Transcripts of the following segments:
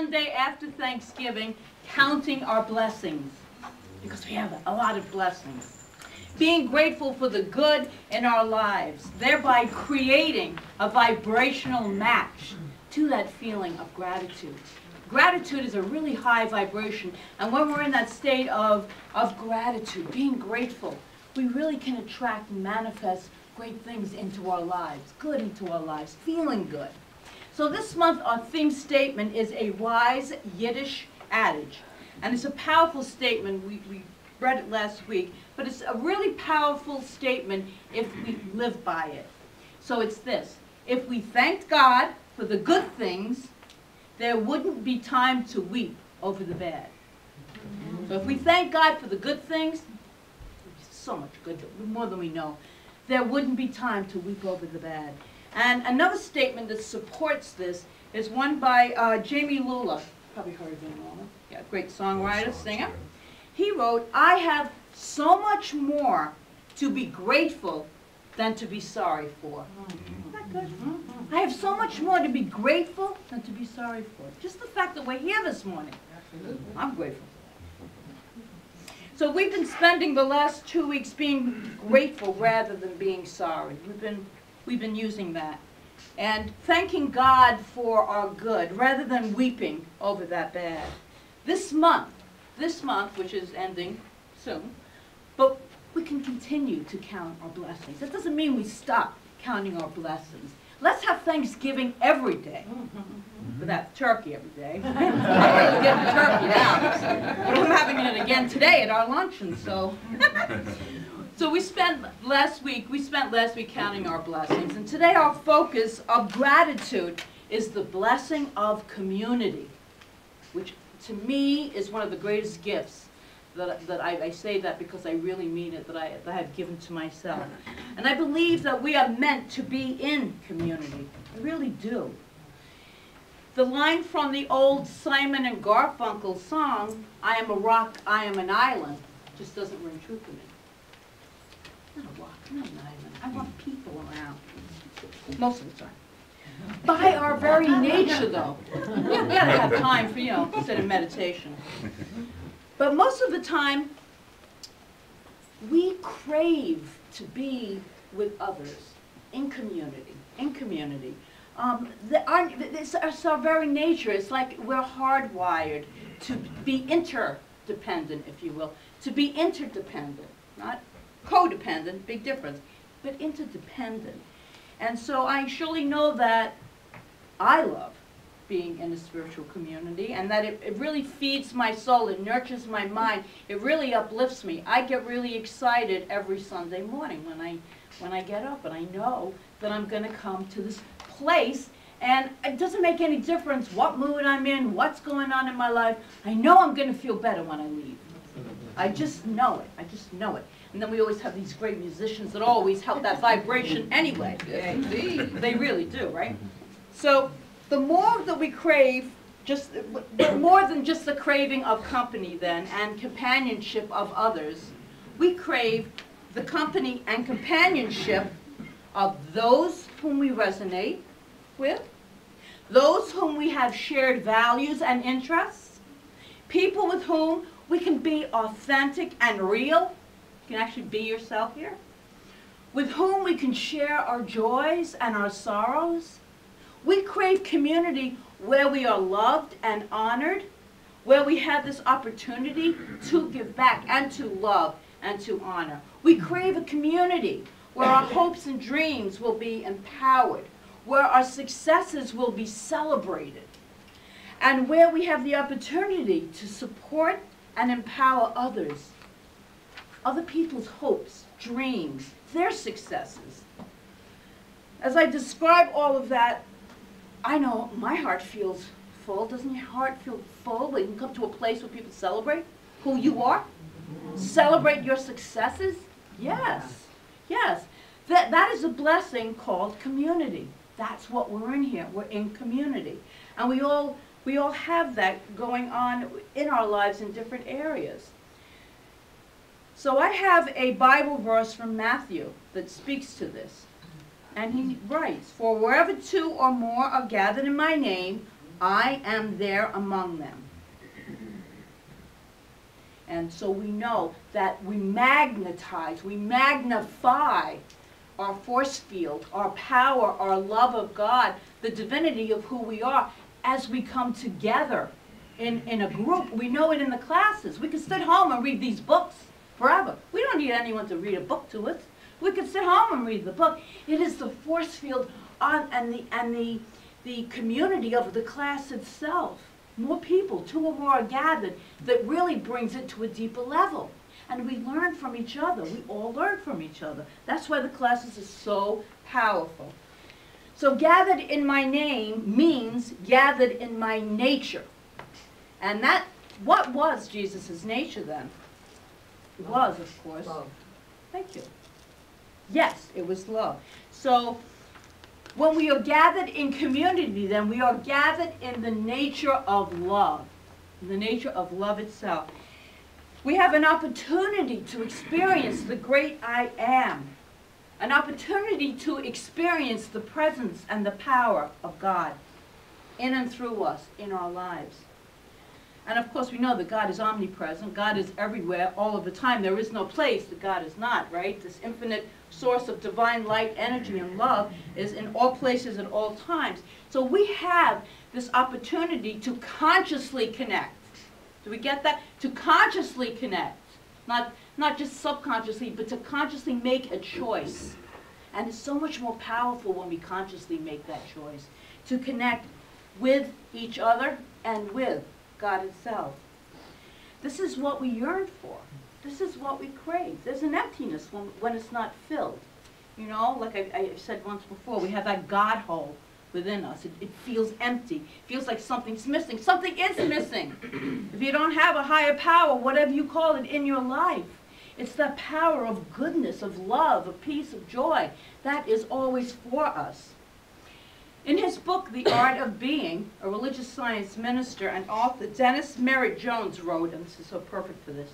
Sunday after Thanksgiving, counting our blessings, because we have a lot of blessings. Being grateful for the good in our lives, thereby creating a vibrational match to that feeling of gratitude. Gratitude is a really high vibration, and when we're in that state of gratitude, being grateful, we really can attract and manifest great things into our lives, good into our lives, feeling good. So this month our theme statement is a wise Yiddish adage, and it's a powerful statement. We read it last week, but it's a really powerful statement if we live by it. So it's this: if we thanked God for the good things, there wouldn't be time to weep over the bad. So if we thank God for the good things, so much good, more than we know, there wouldn't be time to weep over the bad. And another statement that supports this is one by Jamie Lula. Probably heard of him, Lula. Yeah, great songwriter, singer. He wrote, "I have so much more to be grateful than to be sorry for." Isn't that good? I have so much more to be grateful than to be sorry for. Just the fact that we're here this morning, I'm grateful. So we've been spending the last 2 weeks being grateful rather than being sorry. We've been using that. And thanking God for our good rather than weeping over that bad. This month, which is ending soon, but we can continue to count our blessings. That doesn't mean we stop counting our blessings. Let's have Thanksgiving every day. Without turkey every day. I'm already getting turkey now. But I'm having it again today at our luncheon, so. So we spent last week counting our blessings. And today our focus of gratitude is the blessing of community, which to me is one of the greatest gifts. That I say that because I really mean it, that I have given to myself. And I believe that we are meant to be in community. I really do. The line from the old Simon and Garfunkel song, "I am a rock, I am an island," just doesn't ring true to me. I'm not a rock, I'm not an island. I want people around. Most of the time. By our very nature, though. We gotta have time for, instead of meditation. But most of the time, we crave to be with others, in community, It's our very nature. It's like we're hardwired to be interdependent, if you will, to be interdependent, not codependent, big difference, but interdependent. And so I surely know that I love being in a spiritual community, and that it really feeds my soul, it nurtures my mind, it really uplifts me. I get really excited every Sunday morning when I get up and I know that I'm going to come to this place, and it doesn't make any difference what mood I'm in, what's going on in my life. I know I'm going to feel better when I leave. I just know it. I just know it. And then we always have these great musicians that always help that vibration anyway. They really do, right? So the more that we crave, more than just the craving of company then, and companionship of others, we crave the company and companionship of those whom we resonate with, those whom we have shared values and interests, people with whom we can be authentic and real. You can actually be yourself here. With whom we can share our joys and our sorrows. We crave community where we are loved and honored, where we have this opportunity to give back and to love and to honor. We crave a community where our hopes and dreams will be empowered, where our successes will be celebrated, and where we have the opportunity to support and empower others, other people's hopes, dreams, their successes. As I describe all of that, I know my heart feels full. Doesn't your heart feel full when you come to a place where people celebrate who you are? Celebrate your successes? Yes, yes. That is a blessing called community. That's what we're in here. We're in community. And we all have that going on in our lives in different areas. So I have a Bible verse from Matthew that speaks to this. And he writes, "For wherever two or more are gathered in my name, I am there among them. And so we know that we magnetize, we magnify our force field, our power, our love of God, the divinity of who we are as we come together in a group. We know it in the classes. We can sit home and read these books forever. We don't need anyone to read a book to us. We can sit home and read the book. It is the force field and the community of the class itself. More people, two or more are gathered, that really brings it to a deeper level. And we learn from each other. We all learn from each other. That's why the classes are so powerful. So gathered in my name means gathered in my nature. And that, what was Jesus' nature then? It was, of course. Love. Thank you. Yes, it was love. So when we are gathered in community, then we are gathered in the nature of love, in the nature of love itself. We have an opportunity to experience the great I am, an opportunity to experience the presence and the power of God in and through us in our lives. And of course we know that God is omnipresent. God is everywhere all of the time. There is no place that God is not, right? This infinite source of divine light, energy, and love is in all places at all times. So we have this opportunity to consciously connect. Do we get that? To consciously connect. Not just subconsciously, but to consciously make a choice. And it's so much more powerful when we consciously make that choice. To connect with each other and with God itself. This is what we yearn for. This is what we crave. There's an emptiness when it's not filled. You know, like I said once before, we have that God hole within us. It feels empty. It feels like something's missing. Something is missing. If you don't have a higher power, whatever you call it, in your life, it's that power of goodness, of love, of peace, of joy. That is always for us. In his book, The Art of Being, a religious science minister and author, Dennis Merritt Jones wrote, and this is so perfect for this,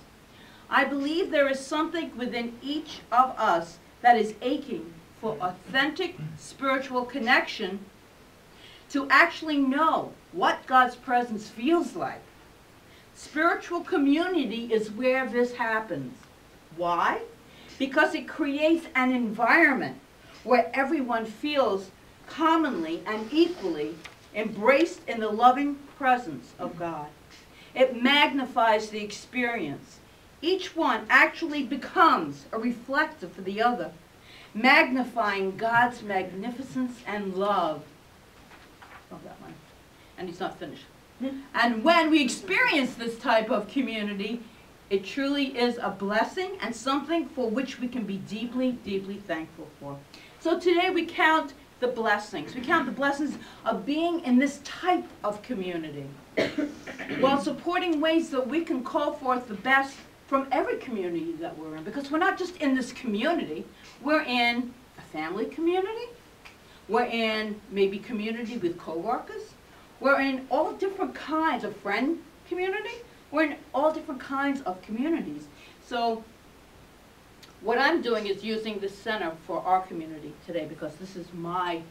I believe there is something within each of us that is aching for authentic spiritual connection to actually know what God's presence feels like. Spiritual community is where this happens. Why? Because it creates an environment where everyone feels commonly and equally embraced in the loving presence of God. It magnifies the experience. Each one actually becomes a reflector for the other, magnifying God's magnificence and love. Love that one. And he's not finished. And when we experience this type of community, it truly is a blessing and something for which we can be deeply, deeply thankful for. So today we count the blessings. We count the blessings of being in this type of community while supporting ways that we can call forth the best from every community that we're in. Because we're not just in this community. We're in a family community. We're in maybe community with co-workers. We're in all different kinds of friend community. We're in all different kinds of communities. So what I'm doing is using the center for our community today because this is my,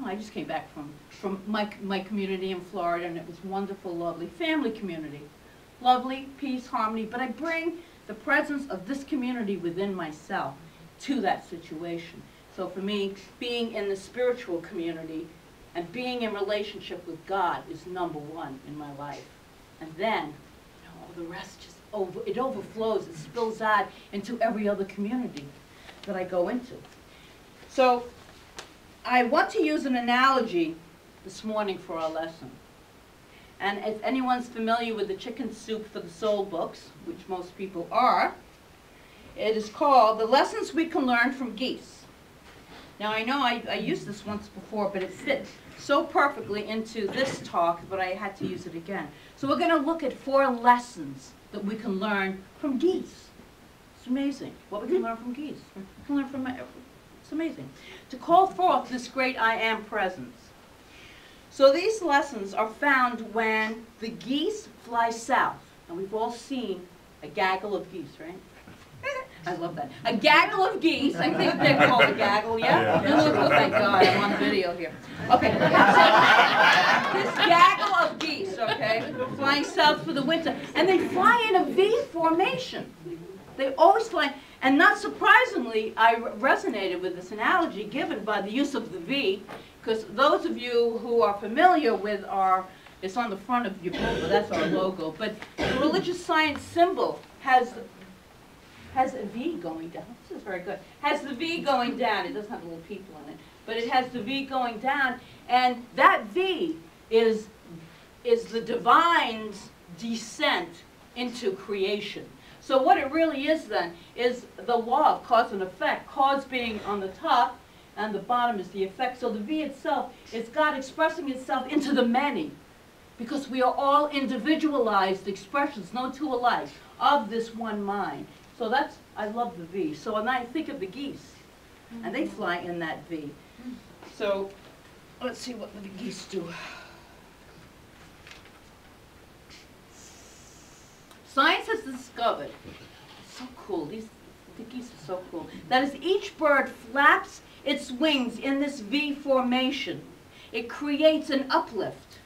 I just came back from my community in Florida, and it was wonderful, lovely family community. Lovely, peace, harmony, but I bring the presence of this community within myself to that situation. So for me, being in the spiritual community and being in relationship with God is number one in my life. And then, the rest just it overflows, it spills out into every other community that I go into. So I want to use an analogy this morning for our lesson. And if anyone's familiar with the Chicken Soup for the Soul books, which most people are, it is called The Lessons We Can Learn from Geese. Now I know I used this once before, but it fit so perfectly into this talk that I had to use it again. So we're going to look at 4 lessons that we can learn from geese. It's amazing what we can learn from geese. We can learn from it's amazing. To call forth this great I am presence. So these lessons are found when the geese fly south. And we've all seen a gaggle of geese, right? I love that. A gaggle of geese. I think they're called a gaggle, yeah? Oh, thank God, I'm on video here. Okay. this gaggle of geese, okay, flying south for the winter, and they fly in a V formation. They always fly, and not surprisingly, I resonated with this analogy given by the use of the V, because those of you who are familiar with it's on the front of your book, that's our logo, but the religious science symbol has a V going down. This is very good. Has the V going down. It doesn't have little people in it, but it has the V going down, and that V is the divine's descent into creation. So what it really is then is the law of cause and effect, cause being on the top and the bottom is the effect. So the V itself is God expressing itself into the many, because we are all individualized expressions, no two alike, of this one mind. So that's, I love the V. So when I think of the geese, and they fly in that V. So let's see what the geese do. Science has discovered, so cool, the geese are so cool, that as each bird flaps its wings in this V formation, it creates an uplift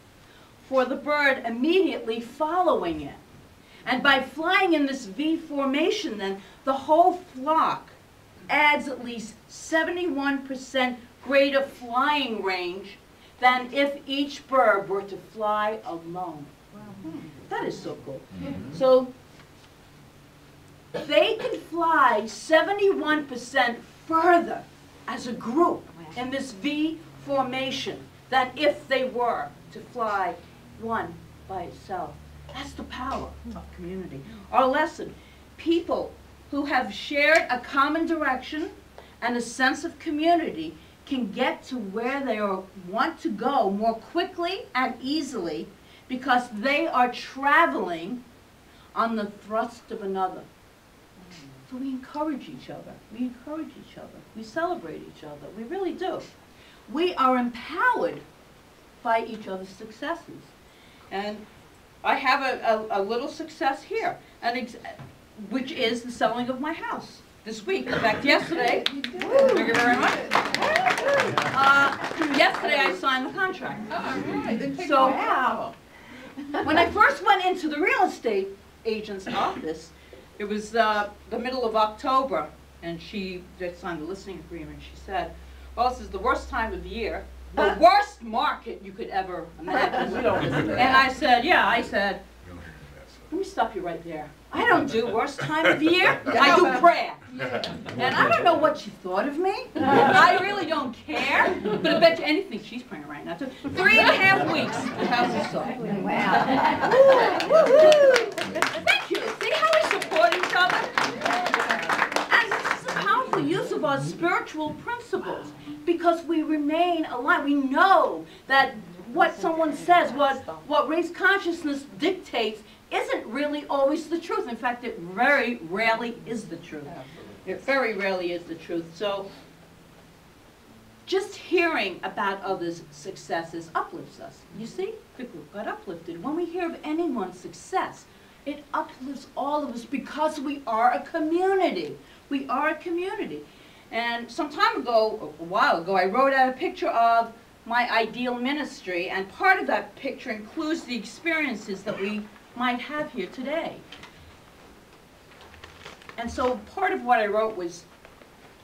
for the bird immediately following it. And by flying in this V formation then, the whole flock adds at least 71% greater flying range than if each bird were to fly alone. Wow. That is so cool. Mm-hmm. So they can fly 71% further as a group in this V formation than if they were to fly one by itself. That's the power of community. Our lesson, people who have shared a common direction and a sense of community can get to where they want to go more quickly and easily because they are traveling on the thrust of another. So we encourage each other. We encourage each other. We celebrate each other. We really do. We are empowered by each other's successes. And I have a little success here, which is the selling of my house this week. In fact, yesterday, thank you very much. Yesterday I signed the contract. Oh, right. So, wow. When I first went into the real estate agent's office, it was the middle of October, and she signed the listing agreement. She said, well, this is the worst time of the year, the worst market you could ever imagine. And I said, yeah, let me stop you right there. I don't do worst time of the year. I do prayer. And I don't know what she thought of me. I really don't care. But I bet you anything she's praying right now too. 3.5 weeks, the house is sold. Wow. Thank you. See how we support each other? And this is a powerful use of our spiritual principles because we remain aligned. We know that what someone says, what race consciousness dictates, isn't really always the truth. In fact, it very rarely is the truth. It very rarely is the truth. So just hearing about others' successes uplifts us. You see, people got uplifted. When we hear of anyone's success, it uplifts all of us because we are a community. We are a community. And some time ago, a while ago, I wrote out a picture of my ideal ministry, and part of that picture includes the experiences that we might have here today. And so part of what I wrote was,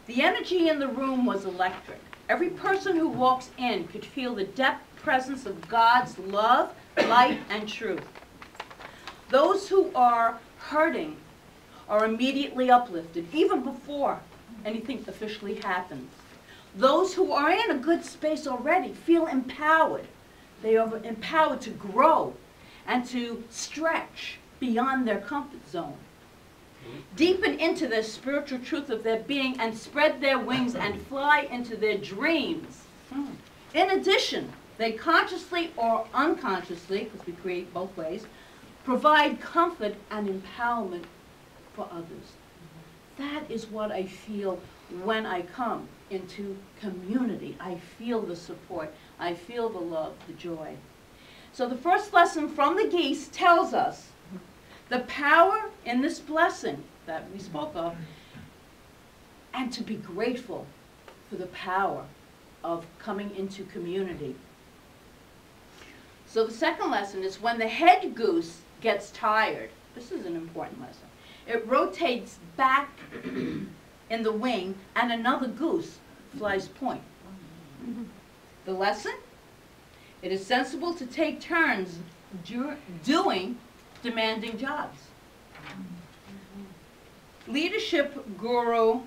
the energy in the room was electric. Every person who walks in could feel the depth presence of God's love, light, and truth. Those who are hurting are immediately uplifted, even before anything officially happens. Those who are in a good space already feel empowered. They are empowered to grow and to stretch beyond their comfort zone. Deepen into the spiritual truth of their being and spread their wings and fly into their dreams. In addition, they consciously or unconsciously, because we create both ways, provide comfort and empowerment for others. That is what I feel when I come into community. I feel the support. I feel the love, the joy. So the first lesson from the geese tells us the power in this blessing that we spoke of, and to be grateful for the power of coming into community. So the second lesson is when the head goose gets tired. This is an important lesson. It rotates back in the wing and another goose flies point. The lesson? It is sensible to take turns doing demanding jobs. Leadership guru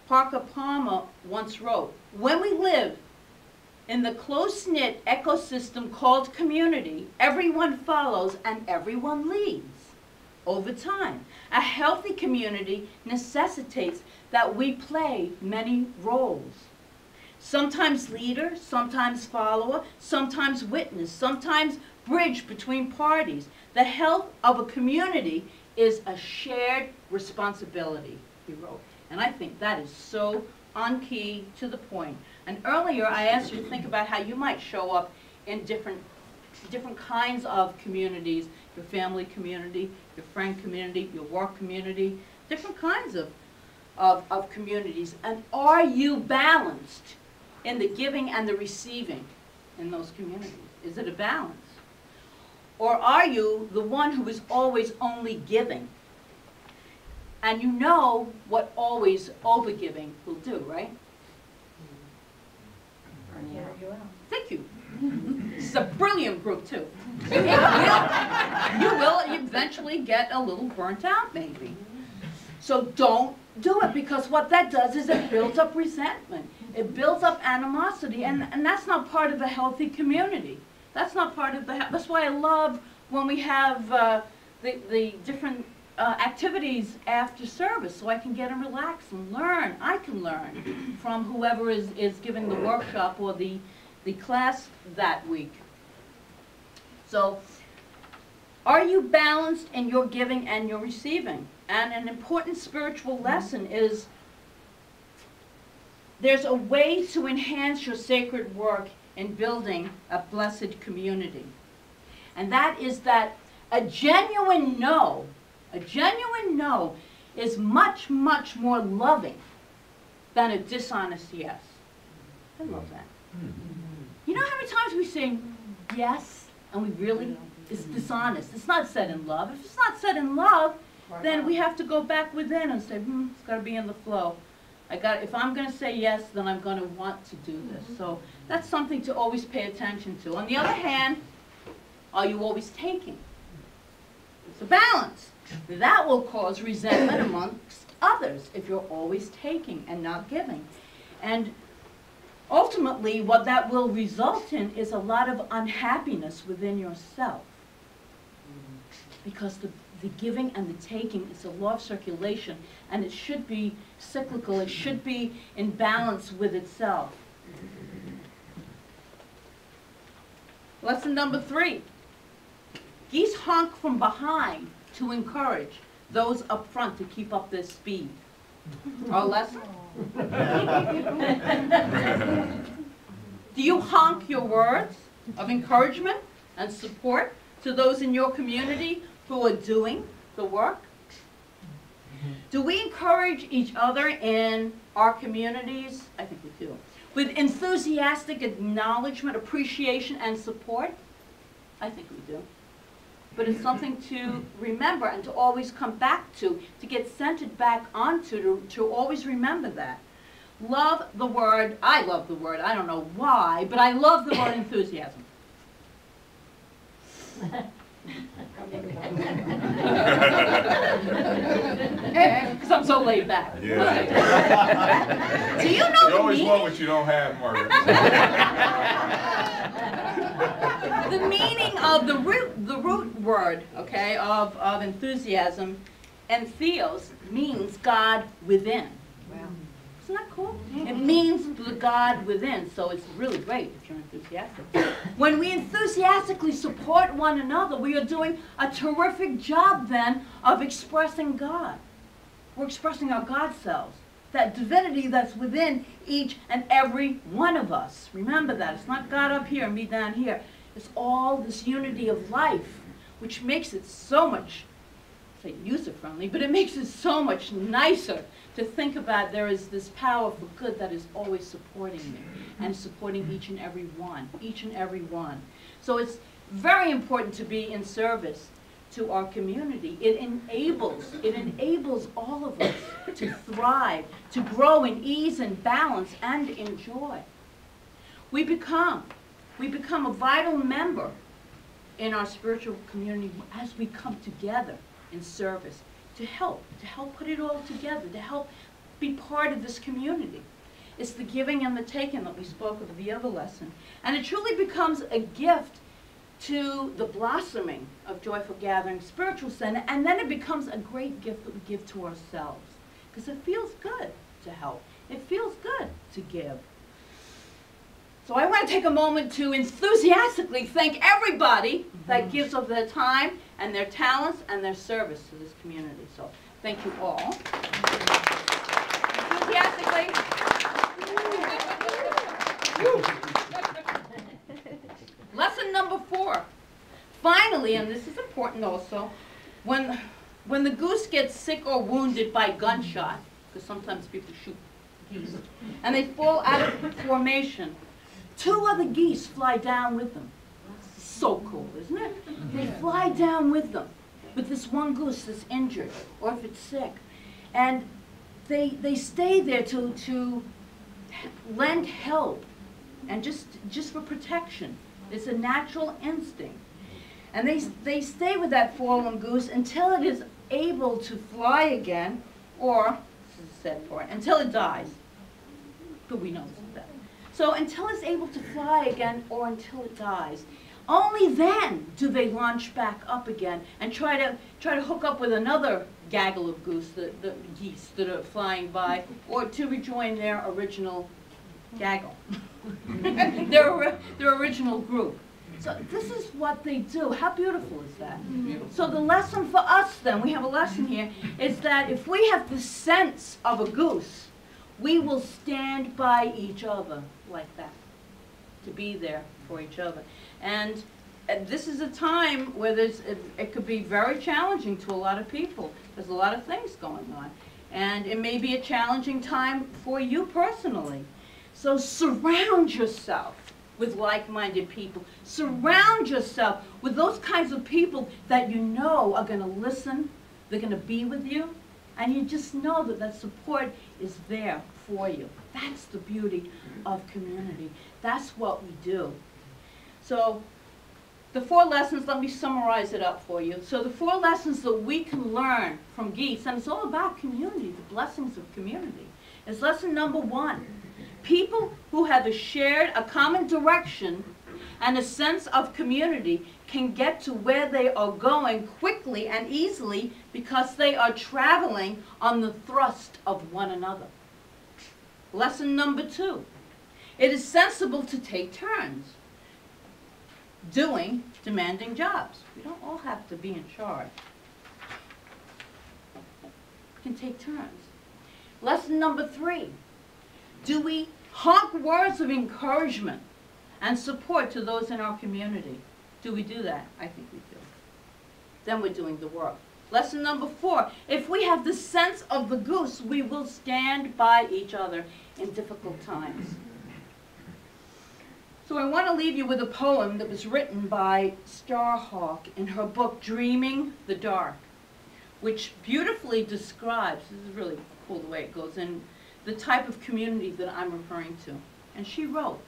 Parker Palmer once wrote, "When we live in the close-knit ecosystem called community, everyone follows and everyone leads. Over time, a healthy community necessitates that we play many roles. Sometimes leader, sometimes follower, sometimes witness, sometimes bridge between parties. The health of a community is a shared responsibility," he wrote. And I think that is so on key to the point. And earlier I asked you to think about how you might show up in different kinds of communities, your family community, your friend community, your work community, different kinds of communities. And are you balanced in the giving and the receiving in those communities? Is it a balance? Or are you the one who is always only giving? And you know what always overgiving will do, right? Thank you. This is a brilliant group, too. You will eventually get a little burnt out, maybe. So don't do it, because what that does is it builds up resentment. It builds up animosity, and that's not part of a healthy community. That's not part of the, that's why I love when we have the different activities after service, so I can get and relax and learn. I can learn from whoever is giving the workshop or the class that week. So, are you balanced in your giving and your receiving? And an important spiritual lesson is there's a way to enhance your sacred work in building a blessed community. And that is that a genuine no is much, much more loving than a dishonest yes. I love that. You know how many times we say yes and we really, it's dishonest. It's not said in love. If it's not said in love, then we have to go back within and say, it's got to be in the flow. If I'm going to say yes, then I'm going to want to do this. So that's something to always pay attention to. On the other hand, are you always taking? It's a balance. That will cause resentment amongst others if you're always taking and not giving. And ultimately, what that will result in is a lot of unhappiness within yourself. Because the giving and the taking is a law of circulation, and it should be cyclical. It should be in balance with itself. Lesson number 3. Geese honk from behind to encourage those up front to keep up their speed. Our lesson? Do you honk your words of encouragement and support to those in your community who are doing the work? Do we encourage each other in our communities? I think we do. With enthusiastic acknowledgement, appreciation, and support? I think we do. But it's something to remember and to always come back to get centered back onto, to always remember that. Love the word, I love the word, I don't know why, but I love the word enthusiasm. Because I'm so laid back. Yeah. Do you know you always want what you don't have, Margaret. The meaning of the root word, okay, of enthusiasm, and theos means God within. Wow. Isn't that cool? It means the God within, so it's really great if you're enthusiastic. When we enthusiastically support one another, we are doing a terrific job then of expressing God. We're expressing our God selves, that divinity that's within each and every one of us. Remember that. It's not God up here and me down here. It's all this unity of life, which makes it so much say user-friendly, but it makes it so much nicer to think about there is this power for good that is always supporting me and supporting each and every one, each and every one. So it's very important to be in service to our community. It enables all of us to thrive, to grow in ease and balance and in joy. We become a vital member in our spiritual community as we come together in service to help put it all together, to help be part of this community. It's the giving and the taking that we spoke of the other lesson. And it truly becomes a gift to the blossoming of Joyful Gathering Spiritual Center, and then it becomes a great gift that we give to ourselves. Because it feels good to help. It feels good to give. So I want to take a moment to enthusiastically thank everybody that gives of their time and their talents and their service to this community. So thank you all. Enthusiastically. Lesson number 4. Finally, and this is important also, when the goose gets sick or wounded by gunshot, because sometimes people shoot geese, and they fall out of formation, 2 other geese fly down with them. So cool, isn't it? They fly down with them, with this one goose that's injured, or if it's sick. And they stay there to lend help, and just for protection. It's a natural instinct. And they stay with that fallen goose until it is able to fly again, or, this is the sad part, until it dies. But we know this is bad. So until it's able to fly again, or until it dies. Only then do they launch back up again and try to hook up with another gaggle of goose, the geese that are flying by, or to rejoin their original gaggle, their original group. So this is what they do. How beautiful is that? So the lesson for us then, we have a lesson here, is that if we have the sense of a goose, we will stand by each other like that, to be there for each other. And this is a time where it could be very challenging to a lot of people. There's a lot of things going on. And it may be a challenging time for you personally. So surround yourself with like-minded people. Surround yourself with those kinds of people that you know are going to listen, they're going to be with you, and you just know that that support is there for you. That's the beauty of community. That's what we do. So the 4 lessons, let me summarize it up for you. So the 4 lessons that we can learn from geese, and it's all about community, the blessings of community, is lesson number 1. People who have a common direction and a sense of community can get to where they are going quickly and easily because they are traveling on the thrust of one another. Lesson number 2. It is sensible to take turns doing demanding jobs. We don't all have to be in charge. We can take turns. Lesson number 3. Do we honk words of encouragement and support to those in our community? Do we do that? I think we do. Then we're doing the work. Lesson number 4. If we have the sense of the goose, we will stand by each other in difficult times. So I want to leave you with a poem that was written by Starhawk in her book, Dreaming the Dark, which beautifully describes, this is really cool the way it goes in, the type of community that I'm referring to. And she wrote,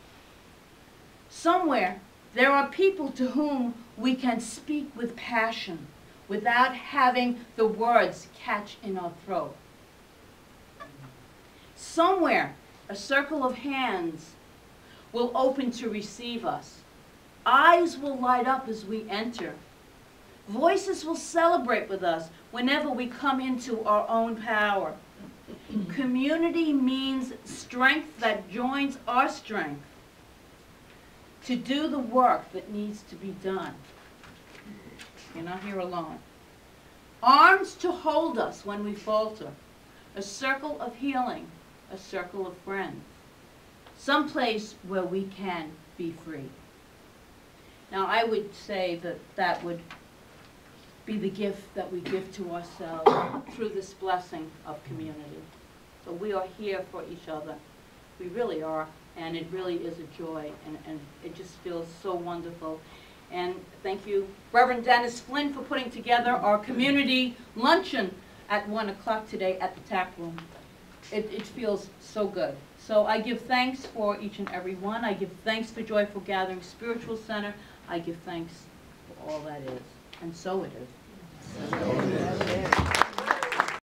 "Somewhere there are people to whom we can speak with passion without having the words catch in our throat. Somewhere a circle of hands will open to receive us. Eyes will light up as we enter. Voices will celebrate with us whenever we come into our own power. Community means strength that joins our strength to do the work that needs to be done. You're not here alone. Arms to hold us when we falter. A circle of healing, a circle of friends. Someplace where we can be free." Now I would say that that would be the gift that we give to ourselves through this blessing of community. So we are here for each other. We really are, and it really is a joy, and it just feels so wonderful. And thank you, Reverend Dennis Flynn, for putting together our community luncheon at 1 o'clock today at the tap room. It feels so good. So I give thanks for each and every one. I give thanks for Joyful Gathering Spiritual Center. I give thanks for all that is. And so it is.